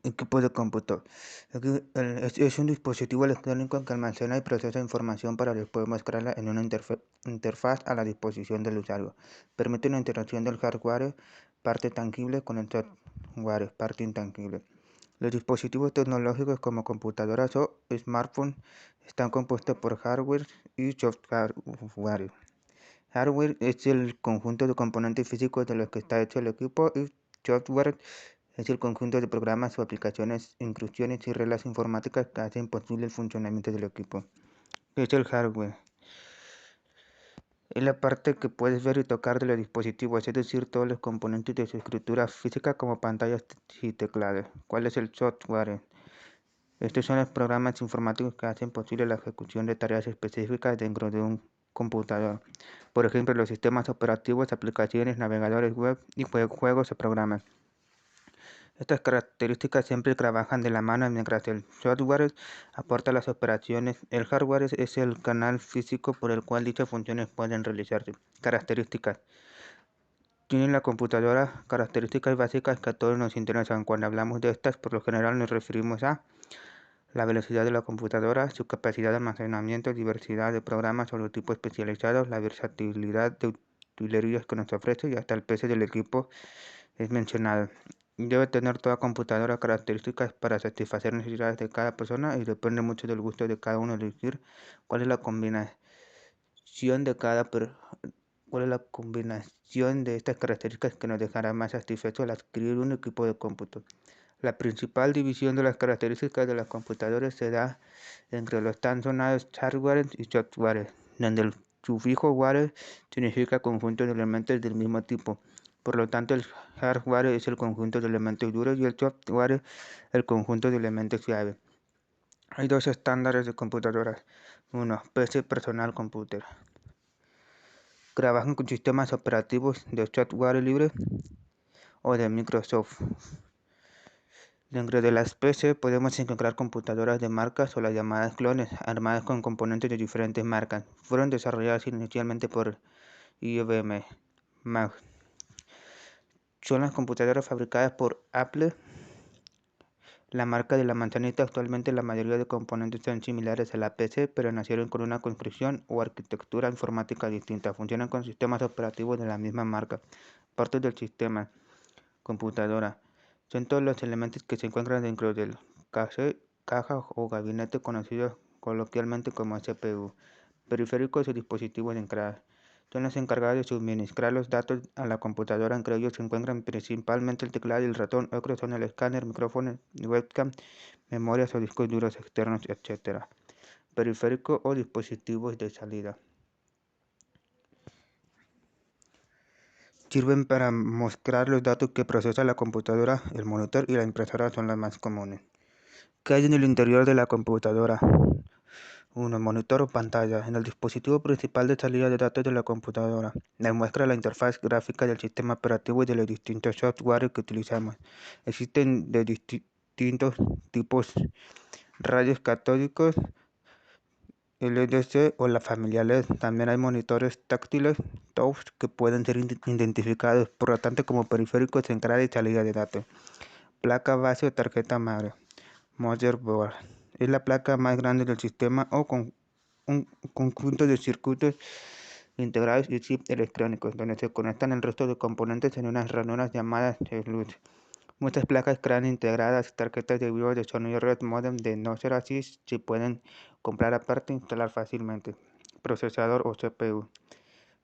Equipo de cómputo. Es un dispositivo electrónico que almacena y procesa información para después mostrarla en una interfaz a la disposición del usuario. Permite una interacción del hardware, parte tangible, con el software, parte intangible. Los dispositivos tecnológicos como computadoras o smartphones están compuestos por hardware y software. Hardware es el conjunto de componentes físicos de los que está hecho el equipo, y software es el conjunto de programas o aplicaciones, instrucciones y reglas informáticas que hacen posible el funcionamiento del equipo. ¿Qué es el hardware? Es la parte que puedes ver y tocar de los dispositivos, es decir, todos los componentes de su estructura física como pantallas y teclados. ¿Cuál es el software? Estos son los programas informáticos que hacen posible la ejecución de tareas específicas dentro de un computador. Por ejemplo, los sistemas operativos, aplicaciones, navegadores web y juegos o programas. Estas características siempre trabajan de la mano mientras el software aporta las operaciones. El hardware es el canal físico por el cual dichas funciones pueden realizarse. Características. Tiene la computadora características básicas que a todos nos interesan. Cuando hablamos de estas, por lo general nos referimos a la velocidad de la computadora, su capacidad de almacenamiento, diversidad de programas o tipos especializados, la versatilidad de utilerías que nos ofrece y hasta el peso del equipo es mencionado. Debe tener toda computadora características para satisfacer necesidades de cada persona y depende mucho del gusto de cada uno elegir cuál es la combinación de cuál es la combinación de estas características que nos dejará más satisfechos al adquirir un equipo de cómputo. La principal división de las características de las computadoras se da entre los tan sonados hardware y software, donde el sufijo ware significa conjunto de elementos del mismo tipo. Por lo tanto, el hardware es el conjunto de elementos duros y el software el conjunto de elementos suaves. Hay dos estándares de computadoras. Uno, PC Personal Computer. Trabajan con sistemas operativos de software libre o de Microsoft. Dentro de las PC podemos encontrar computadoras de marcas o las llamadas clones, armadas con componentes de diferentes marcas. Fueron desarrolladas inicialmente por IBM. Mac. Son las computadoras fabricadas por Apple, la marca de la manzanita. Actualmente la mayoría de componentes son similares a la PC, pero nacieron con una construcción o arquitectura informática distinta. Funcionan con sistemas operativos de la misma marca. Partes del sistema. Computadora. Son todos los elementos que se encuentran dentro del caja o gabinete, conocidos coloquialmente como CPU. Periféricos o dispositivos de entrada. Son los encargados de suministrar los datos a la computadora. Entre ellos se encuentran principalmente el teclado y el ratón. Otros son el escáner, micrófono, webcam, memorias o discos duros externos, etc. Periférico o dispositivos de salida. Sirven para mostrar los datos que procesa la computadora. El monitor y la impresora son las más comunes. ¿Qué hay en el interior de la computadora? 1. Monitor o pantalla. En el dispositivo principal de salida de datos de la computadora, nos muestra la interfaz gráfica del sistema operativo y de los distintos software que utilizamos. Existen de distintos tipos: rayos catódicos, LDC o la familia LED. También hay monitores táctiles, touch, que pueden ser identificados por lo tanto como periféricos de entrada y salida de datos. Placa base o tarjeta madre. Motherboard. Es la placa más grande del sistema o con un conjunto de circuitos integrados y chips electrónicos, donde se conectan el resto de componentes en unas ranuras llamadas sluts. Muchas placas crean integradas tarjetas de video de sonido red modem. De no ser así, se pueden comprar aparte e instalar fácilmente. Procesador o CPU.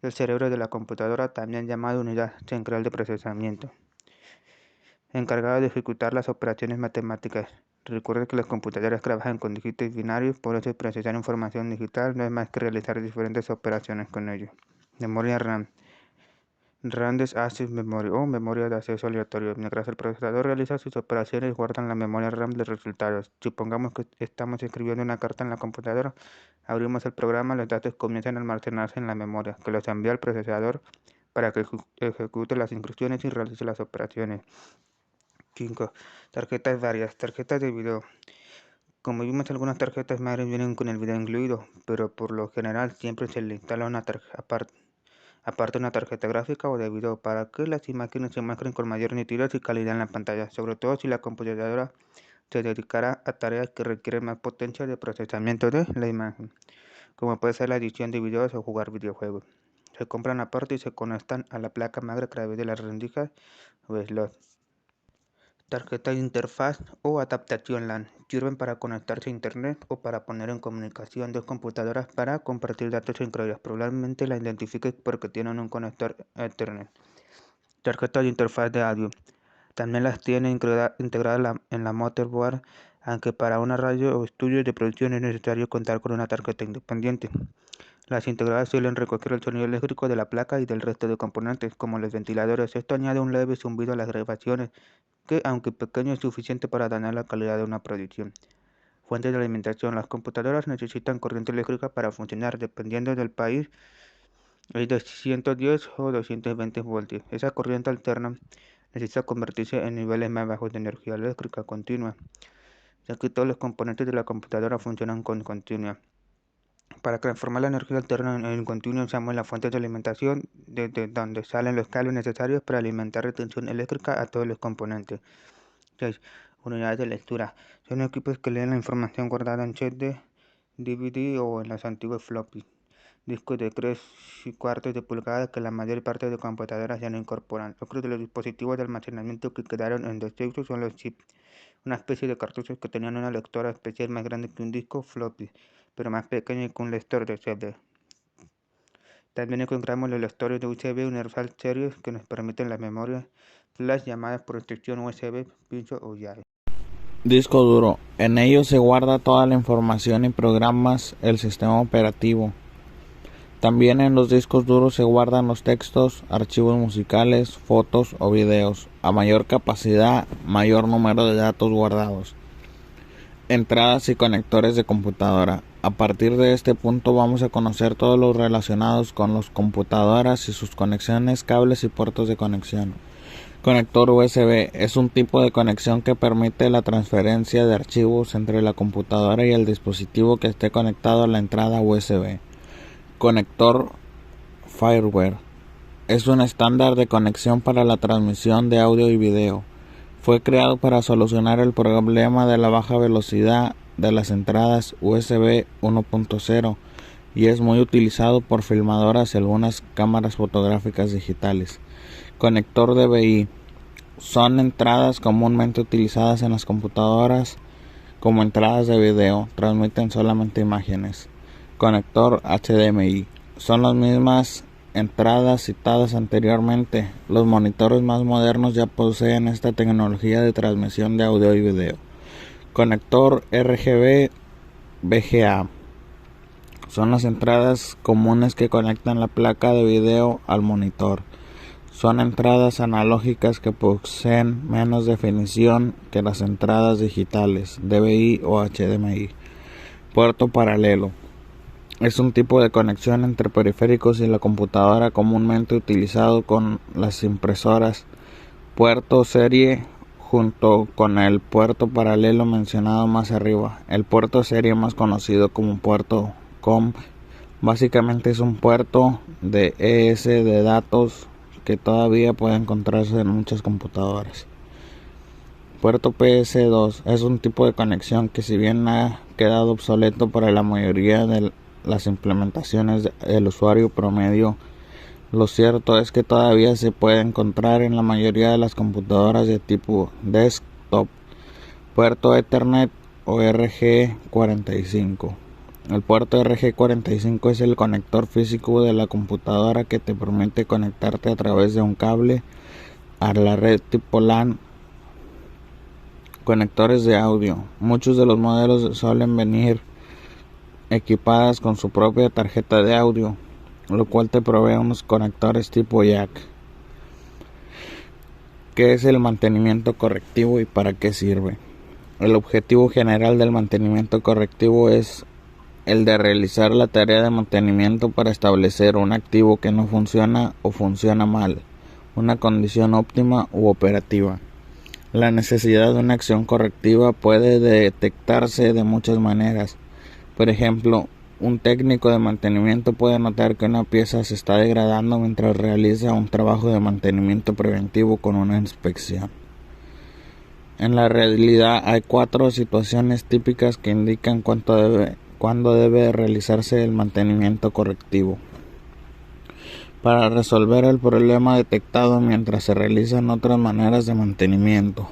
El cerebro de la computadora, también llamado unidad central de procesamiento, encargado de ejecutar las operaciones matemáticas. Recuerda que las computadoras trabajan con dígitos binarios, por eso procesar información digital no es más que realizar diferentes operaciones con ellos. Memoria RAM. Grandes Access Memory o memoria de acceso aleatorio. Mientras el procesador realiza sus operaciones, guardan la memoria RAM de resultados. Supongamos que estamos escribiendo una carta en la computadora, abrimos el programa, los datos comienzan a almacenarse en la memoria, que los envía al procesador para que ejecute las instrucciones y realice las operaciones. 5. Tarjetas varias. Tarjetas de video. Como vimos, algunas tarjetas madre vienen con el video incluido, pero por lo general siempre se le instala una tarjeta aparte. aparte de una tarjeta gráfica o de video, para que las imágenes se muestren con mayor nitidez y calidad en la pantalla, sobre todo si la computadora se dedicará a tareas que requieren más potencia de procesamiento de la imagen, como puede ser la edición de videos o jugar videojuegos. Se compran aparte y se conectan a la placa madre a través de las rendijas o slot. Tarjeta de interfaz o adaptación LAN sirven para conectarse a internet o para poner en comunicación dos computadoras para compartir datos entre ellas. Probablemente la identifique porque tienen un conector Ethernet. Tarjeta de interfaz de audio. También las tiene integradas en la motherboard, aunque para una radio o estudios de producción es necesario contar con una tarjeta independiente. Las integradas suelen recoger el sonido eléctrico de la placa y del resto de componentes, como los ventiladores. Esto añade un leve zumbido a las grabaciones, que aunque pequeño es suficiente para dañar la calidad de una producción. Fuentes de alimentación. Las computadoras necesitan corriente eléctrica para funcionar, dependiendo del país, hay de 110 o 220 voltios. Esa corriente alterna necesita convertirse en niveles más bajos de energía eléctrica continua, ya que todos los componentes de la computadora funcionan con continua. Para transformar la energía alterna en continua usamos las fuentes de alimentación, desde donde salen los cables necesarios para alimentar la tensión eléctrica a todos los componentes. 6. Unidades de lectura. Son equipos que leen la información guardada en CD, DVD o en los antiguos floppy. Discos de 3/4 de pulgada que la mayor parte de computadoras ya no incorporan. Otros de los dispositivos de almacenamiento que quedaron en desuso son los chips, una especie de cartuchos que tenían una lectora especial más grande que un disco floppy, pero más pequeño que un lector de CD. También encontramos los lectores de USB Universal Series que nos permiten las memorias flash llamadas por extensión USB, pincho o llave. Disco duro. En ello se guarda toda la información y programas el sistema operativo. También en los discos duros se guardan los textos, archivos musicales, fotos o videos. A mayor capacidad, mayor número de datos guardados. Entradas y conectores de computadora. A partir de este punto vamos a conocer todos los relacionados con las computadoras y sus conexiones, cables y puertos de conexión. Conector USB es un tipo de conexión que permite la transferencia de archivos entre la computadora y el dispositivo que esté conectado a la entrada USB. Conector Firewire es un estándar de conexión para la transmisión de audio y video. Fue creado para solucionar el problema de la baja velocidad de las entradas USB 1.0 y es muy utilizado por filmadoras y algunas cámaras fotográficas digitales. Conector DVI son entradas comúnmente utilizadas en las computadoras como entradas de video, transmiten solamente imágenes. Conector HDMI son las mismas entradas citadas anteriormente. Los monitores más modernos ya poseen esta tecnología de transmisión de audio y video. Conector RGB VGA son las entradas comunes que conectan la placa de video al monitor. Son entradas analógicas que poseen menos definición que las entradas digitales, DVI o HDMI. Puerto paralelo es un tipo de conexión entre periféricos y la computadora comúnmente utilizado con las impresoras. Puerto serie junto con el puerto paralelo mencionado más arriba. El puerto serie, más conocido como puerto COM, básicamente es un puerto de ES de datos que todavía puede encontrarse en muchas computadoras. Puerto PS2 es un tipo de conexión que, si bien ha quedado obsoleto para la mayoría de las implementaciones del usuario promedio, lo cierto es que todavía se puede encontrar en la mayoría de las computadoras de tipo desktop. Puerto Ethernet o RG45. El puerto RG45 es el conector físico de la computadora que te permite conectarte a través de un cable a la red tipo LAN. Conectores de audio. Muchos de los modelos suelen venir equipadas con su propia tarjeta de audio, lo cual te provee unos conectores tipo jack. ¿Qué es el mantenimiento correctivo y para qué sirve? El objetivo general del mantenimiento correctivo es el de realizar la tarea de mantenimiento para establecer un activo que no funciona o funciona mal, una condición óptima u operativa. La necesidad de una acción correctiva puede detectarse de muchas maneras. Por ejemplo, Un técnico de mantenimiento puede notar que una pieza se está degradando mientras realiza un trabajo de mantenimiento preventivo con una inspección. En la realidad hay 4 situaciones típicas que indican cuándo debe realizarse el mantenimiento correctivo. Para resolver el problema detectado mientras se realizan otras maneras de mantenimiento.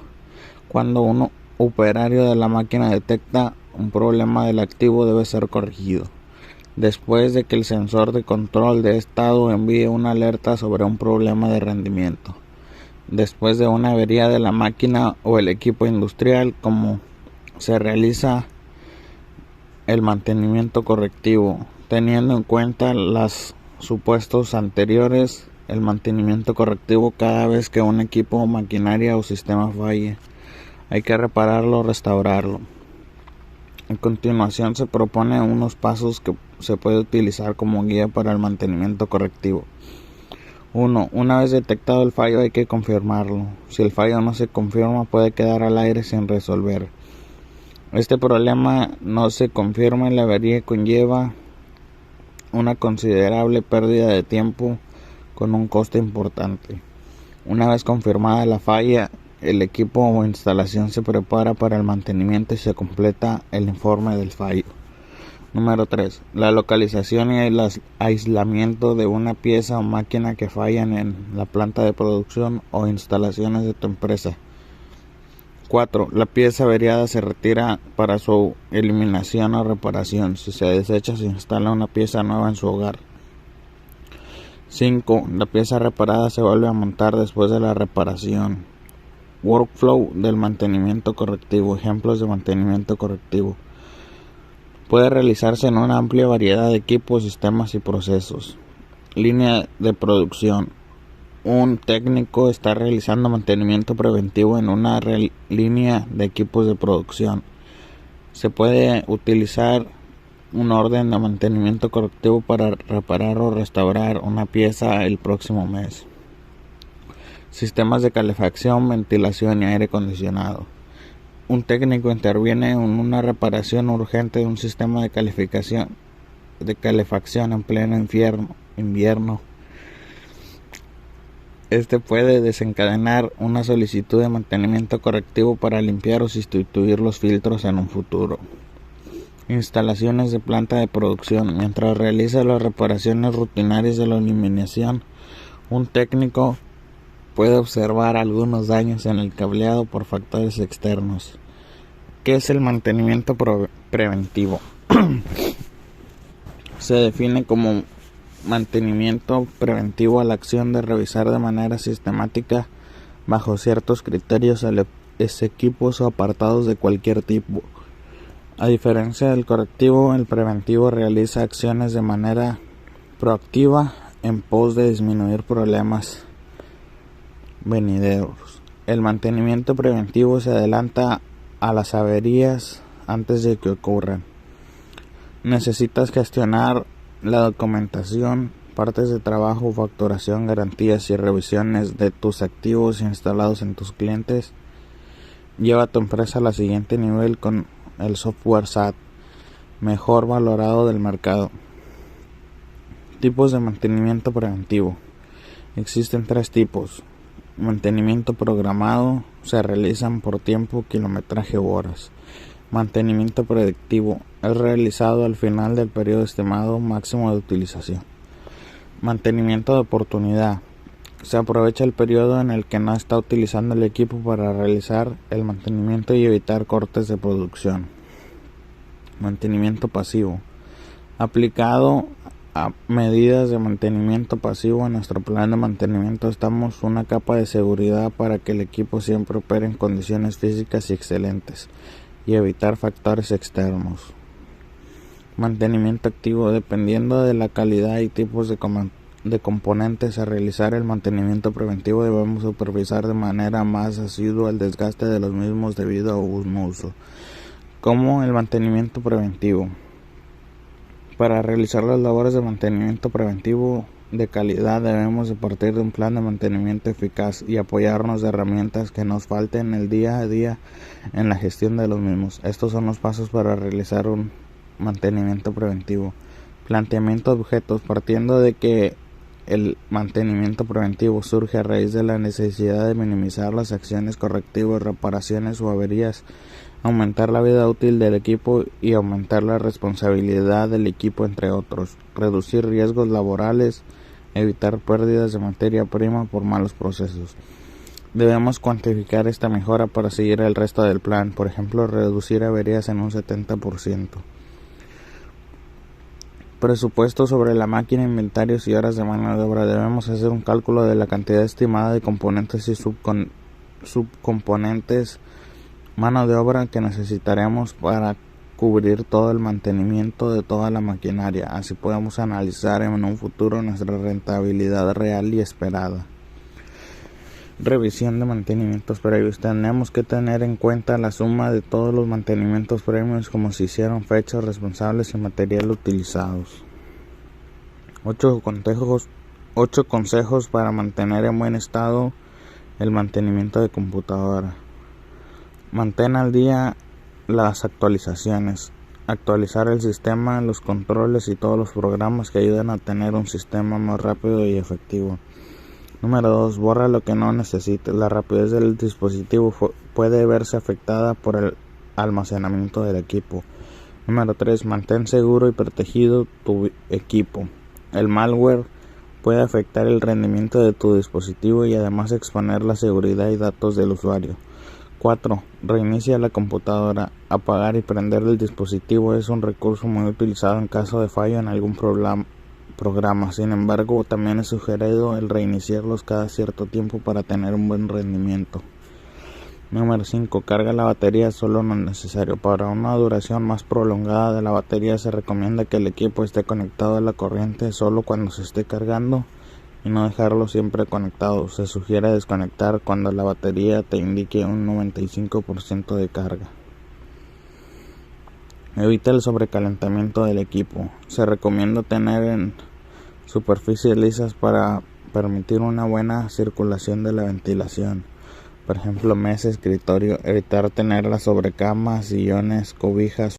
Cuando un operario de la máquina detecta un problema del activo, debe ser corregido. Después de que el sensor de control de estado envíe una alerta sobre un problema de rendimiento. Después de una avería de la máquina o el equipo industrial, como se realiza el mantenimiento correctivo. Teniendo en cuenta los supuestos anteriores, el mantenimiento correctivo cada vez que un equipo, maquinaria o sistema falle. Hay que repararlo o restaurarlo. A continuación se propone unos pasos que se puede utilizar como guía para el mantenimiento correctivo. 1. Una vez detectado el fallo hay que confirmarlo. Si el fallo no se confirma puede quedar al aire sin resolver. Este problema no se confirma y la avería conlleva una considerable pérdida de tiempo con un coste importante. Una vez confirmada la falla, el equipo o instalación se prepara para el mantenimiento y se completa el informe del fallo. Número 3. La localización y el aislamiento de una pieza o máquina que fallan en la planta de producción o instalaciones de tu empresa. 4. La pieza averiada se retira para su eliminación o reparación. Si se desecha, se instala una pieza nueva en su hogar. 5. La pieza reparada se vuelve a montar después de la reparación. Workflow del mantenimiento correctivo. Ejemplos de mantenimiento correctivo. Puede realizarse en una amplia variedad de equipos, sistemas y procesos. Línea de producción. Un técnico está realizando mantenimiento preventivo en una línea de equipos de producción. Se puede utilizar un orden de mantenimiento correctivo para reparar o restaurar una pieza el próximo mes. Sistemas de calefacción, ventilación y aire acondicionado. Un técnico interviene en una reparación urgente de un sistema de calefacción en pleno invierno. Este puede desencadenar una solicitud de mantenimiento correctivo para limpiar o sustituir los filtros en un futuro. Instalaciones de planta de producción. Mientras realiza las reparaciones rutinarias de la iluminación, un técnico puede observar algunos daños en el cableado por factores externos. ¿Qué es el mantenimiento preventivo? Se define como mantenimiento preventivo a la acción de revisar de manera sistemática, bajo ciertos criterios, equipos o apartados de cualquier tipo. A diferencia del correctivo, el preventivo realiza acciones de manera proactiva en pos de disminuir problemas venideros. El mantenimiento preventivo se adelanta a las averías antes de que ocurran. Necesitas gestionar la documentación, partes de trabajo, facturación, garantías y revisiones de tus activos instalados en tus clientes. Lleva a tu empresa al siguiente nivel con el software SAT, mejor valorado del mercado. Tipos de mantenimiento preventivo. Existen 3 tipos. Mantenimiento programado, se realizan por tiempo, kilometraje u horas. Mantenimiento predictivo, es realizado al final del periodo estimado máximo de utilización. Mantenimiento de oportunidad, se aprovecha el periodo en el que no está utilizando el equipo para realizar el mantenimiento y evitar cortes de producción. Mantenimiento pasivo, aplicado a medidas de mantenimiento pasivo. En nuestro plan de mantenimiento estamos una capa de seguridad para que el equipo siempre opere en condiciones físicas y excelentes y evitar factores externos. Mantenimiento activo, dependiendo de la calidad y tipos de componentes a realizar el mantenimiento preventivo, debemos supervisar de manera más asidua el desgaste de los mismos debido a un uso. Como el mantenimiento preventivo. Para realizar las labores de mantenimiento preventivo de calidad debemos de partir de un plan de mantenimiento eficaz y apoyarnos de herramientas que nos falten el día a día en la gestión de los mismos. Estos son los pasos para realizar un mantenimiento preventivo. Planteamiento de objetos. Partiendo de que el mantenimiento preventivo surge a raíz de la necesidad de minimizar las acciones correctivas, reparaciones o averías, aumentar la vida útil del equipo y aumentar la responsabilidad del equipo, entre otros, reducir riesgos laborales, evitar pérdidas de materia prima por malos procesos. Debemos cuantificar esta mejora para seguir el resto del plan, por ejemplo, reducir averías en un 70%. Presupuesto sobre la máquina, inventarios y horas de mano de obra. Debemos hacer un cálculo de la cantidad estimada de componentes y subcomponentes, mano de obra que necesitaremos para cubrir todo el mantenimiento de toda la maquinaria. Así podemos analizar en un futuro nuestra rentabilidad real y esperada. Revisión de mantenimientos previos. Tenemos que tener en cuenta la suma de todos los mantenimientos previos, como se hicieron, fechas, responsables y material utilizados. 8 consejos para mantener en buen estado el mantenimiento de computadora. Mantén al día las actualizaciones. Actualizar el sistema, los controles y todos los programas que ayudan a tener un sistema más rápido y efectivo. Número 2. Borra lo que no necesites. La rapidez del dispositivo puede verse afectada por el almacenamiento del equipo. Número 3. Mantén seguro y protegido tu equipo. El malware puede afectar el rendimiento de tu dispositivo y además exponer la seguridad y datos del usuario. 4. Reinicia la computadora. Apagar y prender el dispositivo es un recurso muy utilizado en caso de fallo en algún programa. Sin embargo, también es sugerido el reiniciarlos cada cierto tiempo para tener un buen rendimiento. Número 5. Carga la batería solo lo necesario. Para una duración más prolongada de la batería se recomienda que el equipo esté conectado a la corriente solo cuando se esté cargando y no dejarlo siempre conectado. Se sugiere desconectar cuando la batería te indique un 95% de carga. Evita el sobrecalentamiento del equipo. Se recomienda tener en superficies lisas para permitir una buena circulación de la ventilación. Por ejemplo, mesa, escritorio. Evitar tenerlas sobre camas, sillones, cobijas